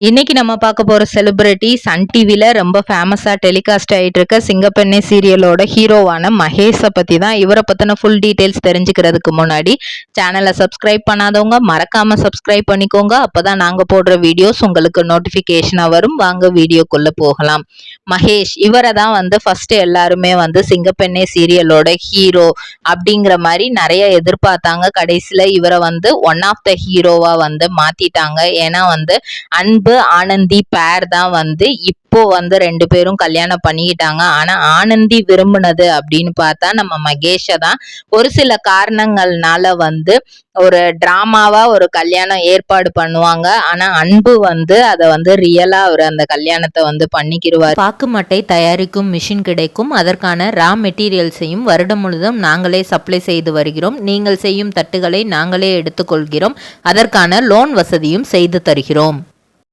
இன்னைக்கு நம்ம பார்க்க போற செலிபிரிட்டி சன் டிவில ரொம்ப ஃபேமஸா டெலிகாஸ்ட் ஆயிட்டு இருக்க சிங்கப்பெண்ணே சீரியலோட ஹீரோவான மகேஷை பத்தி தான். இவரை பத்தின ஃபுல் டீடைல்ஸ் தெரிஞ்சுக்கிறதுக்கு முன்னாடி சேனலை சப்ஸ்கிரைப் பண்ணாதவங்க மறக்காம சப்ஸ்கிரைப் பண்ணிக்கோங்க. அப்பதான் நாங்க போடுற வீடியோஸ் உங்களுக்கு நோட்டிபிகேஷனா வரும். வாங்க வீடியோக்குள்ள போகலாம். மகேஷ் இவரை தான் ஃபர்ஸ்ட் எல்லாருமே சிங்கப்பெண்ணே சீரியலோட ஹீரோ அப்படிங்கிற மாதிரி நிறைய எதிர்பார்த்தாங்க. கடைசியில இவரை ஒன் ஆஃப் த ஹீரோவா மாத்திட்டாங்க. ஏன்னா அன்பு ஆனந்தி பேர் தான் இப்போ 2 பேரும் கல்யாணம் பண்ணிக்கிட்டாங்க. ஆனா ஆனந்தி விரும்பினது அப்படின்னு பார்த்தா நம்ம மகேஷ தான். ஒரு சில காரணங்கள்னால ஒரு டிராமாவா ஒரு கல்யாணம் ஏற்பாடு பண்ணுவாங்க. ஆனா அன்பு அதை ரியலா அவர் அந்த கல்யாணத்தை பண்ணிக்கிடுவார். பாக்கு மட்டை தயாரிக்கும் மிஷின் கிடைக்கும். அதற்கான ரா மெட்டீரியல்ஸையும் வருடம் முழுதும் நாங்களே சப்ளை செய்து வருகிறோம். நீங்கள் செய்யும் தட்டுகளை நாங்களே எடுத்துக்கொள்கிறோம். அதற்கான லோன் வசதியும் செய்து தருகிறோம்.